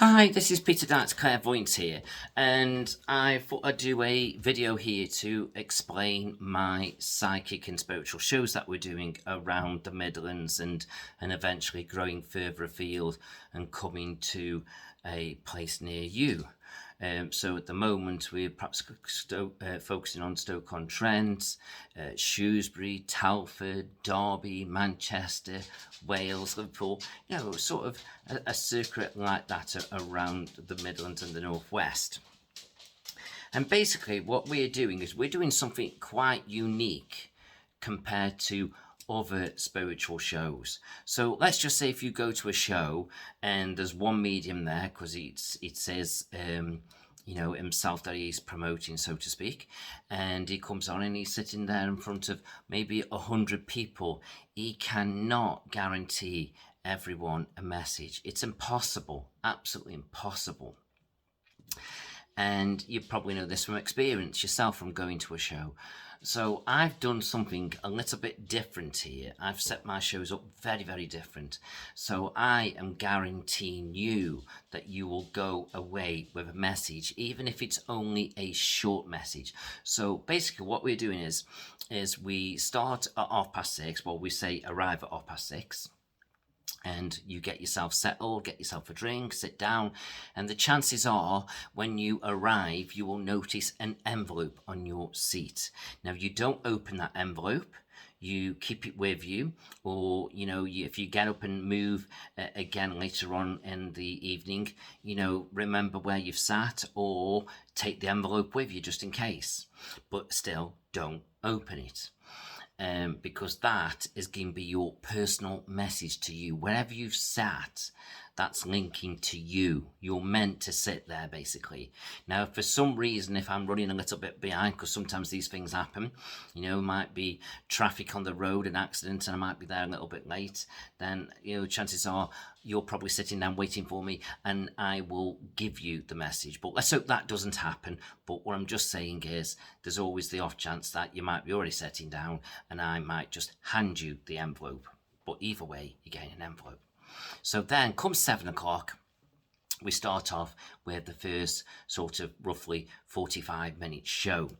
Hi, this is Peter Dykes, Clairvoyant here, and I thought I'd do a video here to explain my psychic and spiritual shows that we're doing around the Midlands and eventually growing further afield and coming to a place near you. So at the moment we're perhaps focusing on Stoke-on-Trent, Shrewsbury, Telford, Derby, Manchester, Wales, Liverpool, sort of a circuit like that around the Midlands and the Northwest. And basically what we're doing is we're doing something quite unique compared to other spiritual shows. So let's just say if you go to a show and there's one medium there, because it says himself that he's promoting, so to speak, and he comes on and he's sitting there in front of maybe 100 people. He cannot guarantee everyone a message. It's impossible, absolutely impossible. And you probably know this from experience yourself from going to a show. So I've done something a little bit different here. I've set my shows up very, very different. So I am guaranteeing you that you will go away with a message, even if it's only a short message. So basically what we're doing is we start at 6:30. Well, we say arrive at 6:30. And you get yourself settled, get yourself a drink, sit down, and the chances are when you arrive you will notice an envelope on your seat. Now you don't open that envelope, you keep it with you, or if you get up and move again later on in the evening, remember where you've sat, or take the envelope with you just in case, but still don't open it. Because that is going to be your personal message to you. Wherever you've sat, that's linking to you. You're meant to sit there, basically. Now, for some reason, if I'm running a little bit behind, because sometimes these things happen, might be traffic on the road, an accident, and I might be there a little bit late, then, chances are you're probably sitting down waiting for me, and I will give you the message. But let's hope that doesn't happen. But what I'm just saying is there's always the off chance that you might be already sitting down and I might just hand you the envelope. But either way, you're getting an envelope. So then come 7 o'clock, we start off with the first sort of roughly 45-minute show.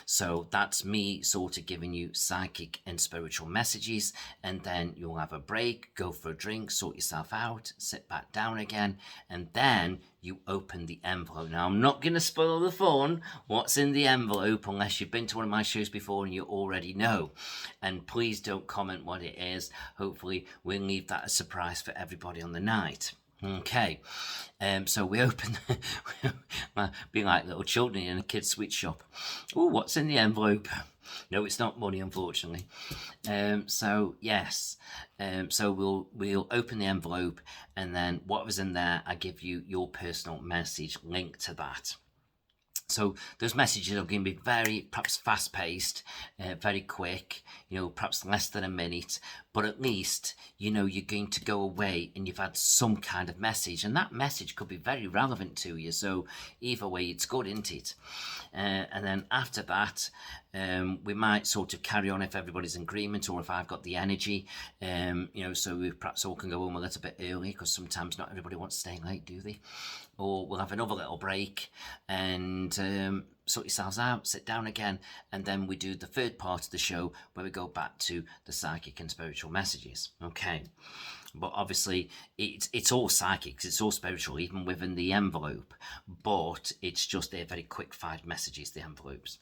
So that's me sort of giving you psychic and spiritual messages, and then you'll have a break, go for a drink, sort yourself out, sit back down again, and then you open the envelope. Now, I'm not going to spoil the fun, what's in the envelope, unless you've been to one of my shows before and you already know. And please don't comment what it is. Hopefully, we'll leave that a surprise for everybody on the night. Okay, so we open, being like little children in a kid's sweet shop. Oh, what's in the envelope? No, it's not money, unfortunately. So yes, so we'll open the envelope, and then whatever's in there, I give you your personal message linked to that. So those messages are going to be very, perhaps fast-paced, very quick, perhaps less than a minute, but at least, you're going to go away and you've had some kind of message, and that message could be very relevant to you. So either way, it's good, isn't it? And then after that, we might sort of carry on if everybody's in agreement, or if I've got the energy, so we perhaps all can go home a little bit early, because sometimes not everybody wants to stay late, do they? Or we'll have another little break and sort yourselves out, sit down again, and then we do the third part of the show where we go back to the psychic and spiritual messages. Okay, but obviously it's all psychic, it's all spiritual, even within the envelope, but it's just they're very quick fired messages, the envelopes.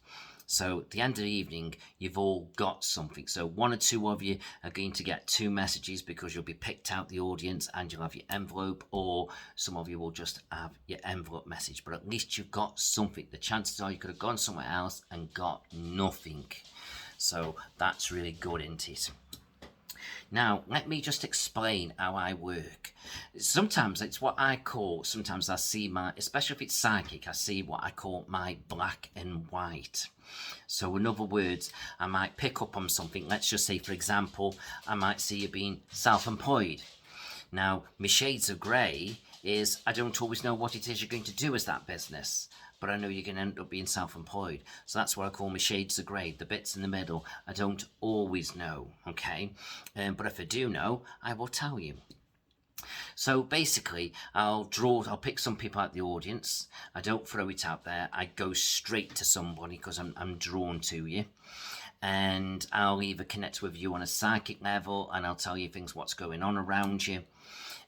So at the end of the evening, you've all got something. So one or two of you are going to get 2 messages, because you'll be picked out the audience and you'll have your envelope, or some of you will just have your envelope message. But at least you've got something. The chances are you could have gone somewhere else and got nothing. So that's really good, isn't it? Now, let me just explain how I work. Sometimes it's what I call, sometimes I see especially if it's psychic, I see what I call my black and white. So in other words, I might pick up on something. Let's just say, for example, I might see you being self-employed. Now, my shades of grey is I don't always know what it is you're going to do as that business, but I know you're going to end up being self-employed. So that's what I call my shades of grey, the bits in the middle. I don't always know, okay? But if I do know, I will tell you. So basically, I'll pick some people out the audience. I don't throw it out there. I go straight to somebody because I'm drawn to you. And I'll either connect with you on a psychic level, and I'll tell you things, what's going on around you.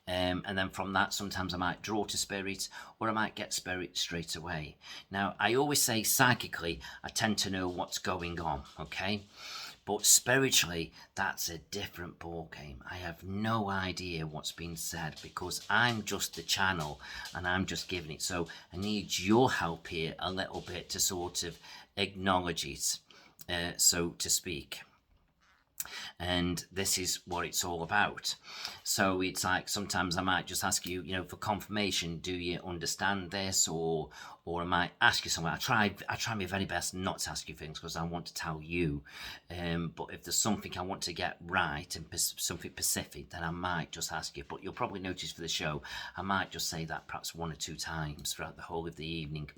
And then from that, sometimes I might draw to spirit, or I might get spirit straight away. Now, I always say psychically, I tend to know what's going on, okay? But spiritually, that's a different ball game. I have no idea what's been said because I'm just the channel and I'm just giving it. So I need your help here a little bit to sort of acknowledge it, so to speak. And this is what it's all about. So it's like sometimes I might just ask you, for confirmation, do you understand this? Or I might ask you something. I try my very best not to ask you things because I want to tell you. But if there's something I want to get right and something specific, then I might just ask you. But you'll probably notice for the show, I might just say that perhaps 1 or 2 times throughout the whole of the evening.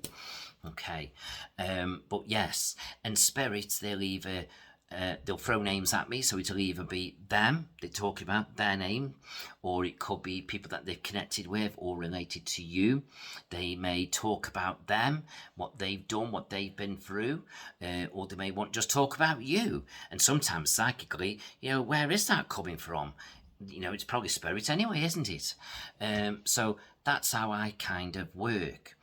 Okay. But yes, and spirits, they'll throw names at me, so it'll either be them, they talk about their name, or it could be people that they've connected with or related to you. They may talk about them, what they've done, what they've been through, or they may want just talk about you. And sometimes psychically, where is that coming from? It's probably spirit anyway, isn't it? So that's how I kind of work.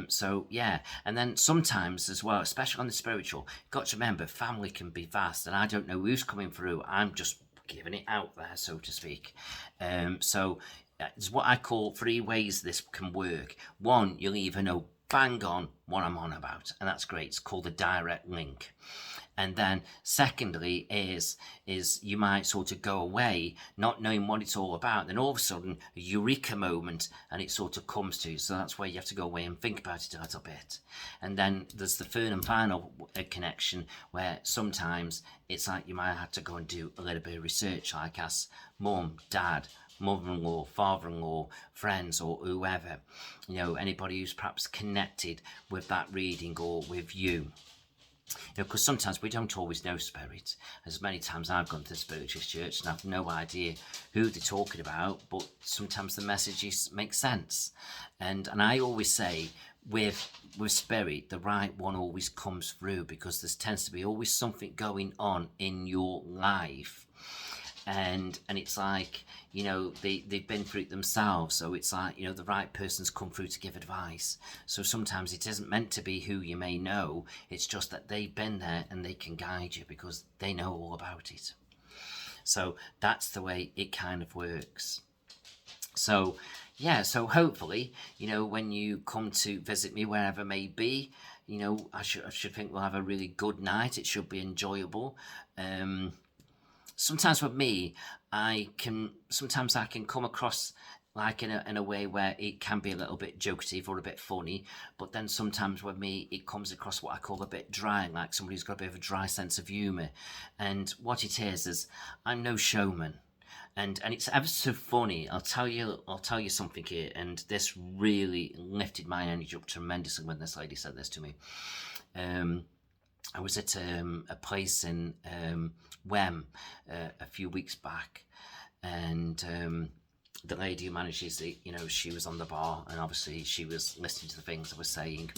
So yeah, and then sometimes as well, especially on the spiritual, you've got to remember family can be vast, and I don't know who's coming through. I'm just giving it out there, so to speak. So it's what I call 3 ways this can work. 1, you'll either know bang on what I'm on about, and that's great. It's called a direct link. And then secondly is you might sort of go away not knowing what it's all about. Then all of a sudden, a eureka moment, and it sort of comes to you. So that's where you have to go away and think about it a little bit. And then there's the third and final connection where sometimes it's like you might have to go and do a little bit of research, like ask mum, dad, mother-in-law, father-in-law, friends, or whoever, anybody who's perhaps connected with that reading or with you. Because sometimes we don't always know spirits. As many times I've gone to the spiritualist church and I've no idea who they're talking about, but sometimes the messages make sense. And I always say, with spirit, the right one always comes through because there tends to be always something going on in your life. And it's like, they've been through it themselves. So it's like, the right person's come through to give advice. So sometimes it isn't meant to be who you may know. It's just that they've been there and they can guide you because they know all about it. So that's the way it kind of works. So, yeah, so hopefully, when you come to visit me, wherever it may be, I should think we'll have a really good night. It should be enjoyable. Sometimes with me, I can come across like in a way where it can be a little bit jokative or a bit funny, but then sometimes with me it comes across what I call a bit dry, like somebody who's got a bit of a dry sense of humour. And what it is I'm no showman. And it's ever so funny. I'll tell you something here, and this really lifted my energy up tremendously when this lady said this to me. I was at a place in Wem a few weeks back, and the lady who manages it, she was on the bar, and obviously she was listening to the things I was saying.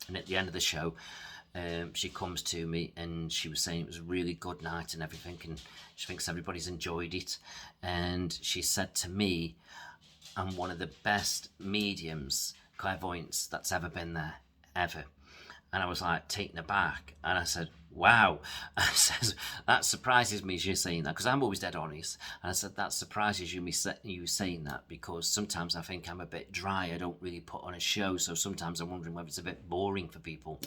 And at the end of the show, she comes to me and she was saying it was a really good night and everything, and she thinks everybody's enjoyed it. And she said to me, I'm one of the best mediums, clairvoyants that's ever been there, ever. And I was like taken aback, and I said, wow. I said, that surprises me you're saying that, because I'm always dead honest. And I said, that surprises you saying that, because sometimes I think I'm a bit dry. I don't really put on a show, so sometimes I'm wondering whether it's a bit boring for people.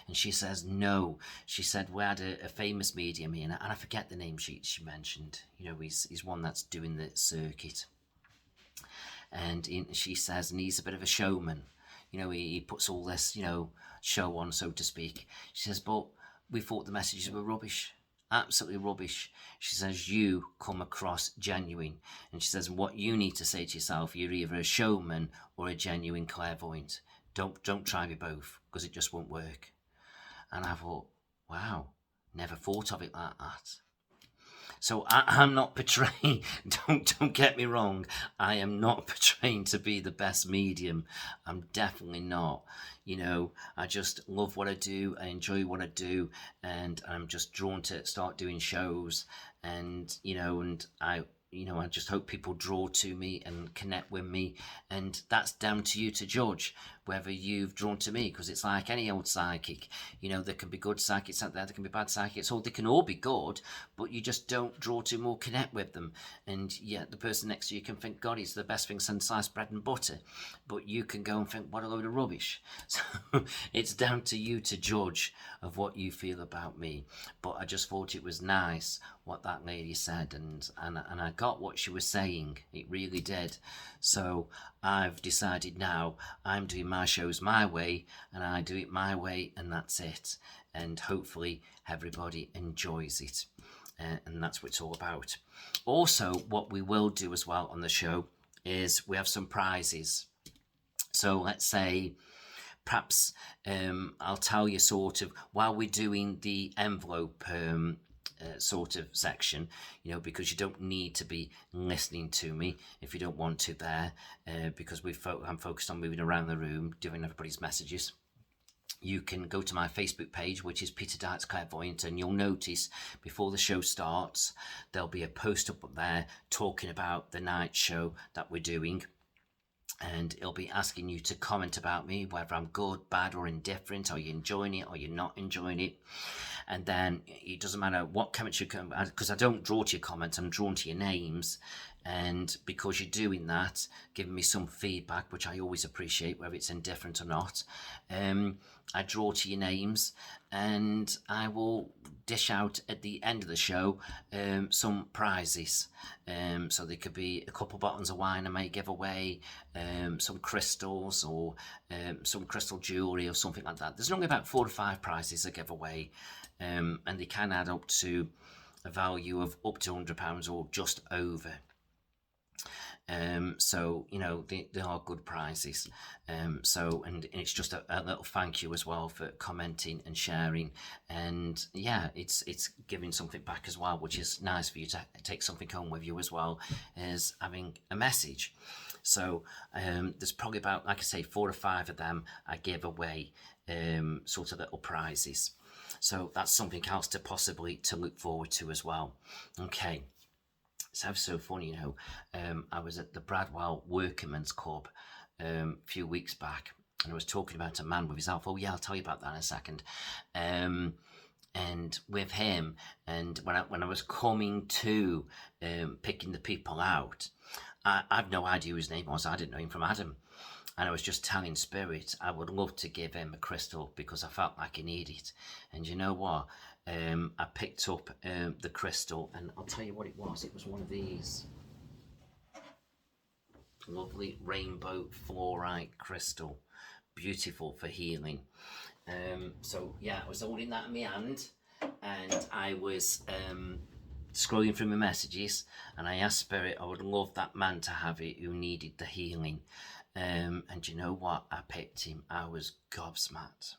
And she says, no. She said, we had a famous medium here, and I forget the name she mentioned. He's one that's doing the circuit. And she says, and he's a bit of a showman. He puts all this, show on, so to speak. She says, but we thought the messages were rubbish, absolutely rubbish. She says, you come across genuine. And she says, what you need to say to yourself, you're either a showman or a genuine clairvoyant. Don't try me both, because it just won't work. And I thought, wow, never thought of it like that. So I'm not portraying. Don't get me wrong. I am not portraying to be the best medium. I'm definitely not. I just love what I do. I enjoy what I do, and I'm just drawn to start doing shows. And I just hope people draw to me and connect with me, and that's down to you to judge whether you've drawn to me, because it's like any old psychic. There can be good psychics out there, there can be bad psychics, or they can all be good, but you just don't draw to them or connect with them. And yet the person next to you can think, God, it's the best thing since sliced bread and butter, but you can go and think, what a load of rubbish. So it's down to you to judge of what you feel about me. But I just thought it was nice what that lady said, and I got what she was saying. It really did. So I've decided now I'm doing my shows my way, and I do it my way, and that's it. And hopefully everybody enjoys it. And that's what it's all about. Also, what we will do as well on the show is we have some prizes. So let's say perhaps I'll tell you sort of while we're doing the envelope sort of section, because you don't need to be listening to me if you don't want to there, because I'm focused on moving around the room, doing everybody's messages. You can go to my Facebook page, which is Peter Dykes Clairvoyant, and you'll notice before the show starts, there'll be a post up there talking about the night show that we're doing. And it'll be asking you to comment about me, whether I'm good, bad, or indifferent. Are you enjoying it? Or you're not enjoying it? And then it doesn't matter what comments you come, because I don't draw to your comments, I'm drawn to your names. And because you're doing that, giving me some feedback, which I always appreciate, whether it's indifferent or not, I draw to your names, and I will dish out at the end of the show some prizes. So there could be a couple bottles of wine I may give away, some crystals, or some crystal jewellery or something like that. There's only about 4 to 5 prizes I give away, and they can add up to a value of up to £100 or just over. So they are good prizes. And it's just a little thank you as well for commenting and sharing, and yeah, it's giving something back as well, which is nice for you to take something home with you as well as having a message. So there's probably about, like I say, 4 or 5 of them I give away, sort of little prizes. So that's something else to possibly to look forward to as well. Okay. It's so funny, I was at the Bradwell Workingmen's Club a few weeks back, and I was talking about a man with his elf. Oh yeah, I'll tell you about that in a second. And with him, and when I was coming to picking the people out, I've no idea who his name was. I didn't know him from Adam. And I was just telling Spirit I would love to give him a crystal because I felt like he needed it. And you know what? I picked up the crystal, and I'll tell you what it was. It was one of these. Lovely rainbow fluorite crystal. Beautiful for healing. So yeah, I was holding that in my hand, and I was scrolling through my messages, and I asked Spirit I would love that man to have it who needed the healing. And you know what? I picked him. I was gobsmacked.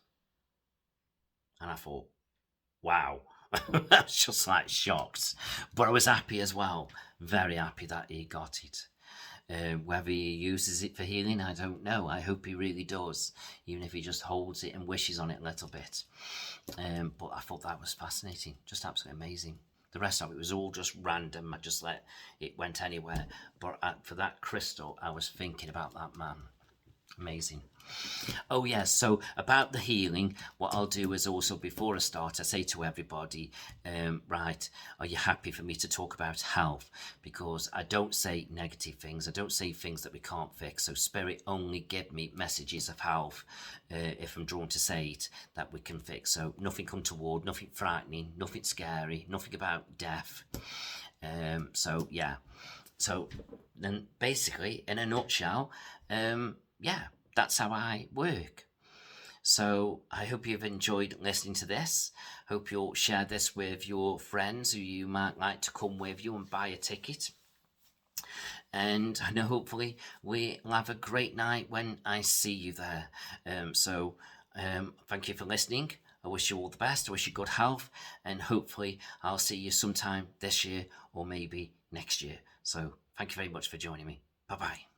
And I thought, wow. I was just like shocked. But I was happy as well. Very happy that he got it. Whether he uses it for healing, I don't know. I hope he really does, even if he just holds it and wishes on it a little bit. But I thought that was fascinating. Just absolutely amazing. The rest of it was all just random. I just let it went anywhere. But for that crystal, I was thinking about that man. Amazing. Oh yes, so about the healing, what I'll do is also before I start, I say to everybody, right, are you happy for me to talk about health? Because I don't say negative things, I don't say things that we can't fix, so Spirit only give me messages of health, if I'm drawn to say it, that we can fix. So nothing untoward, nothing frightening, nothing scary, nothing about death. So yeah, so then basically, in a nutshell, yeah, that's how I work. So I hope you've enjoyed listening to this. Hope you'll share this with your friends who you might like to come with you and buy a ticket. And I know hopefully we'll have a great night when I see you there. So thank you for listening. I wish you all the best. I wish you good health, and hopefully I'll see you sometime this year or maybe next year. So thank you very much for joining me. Bye bye.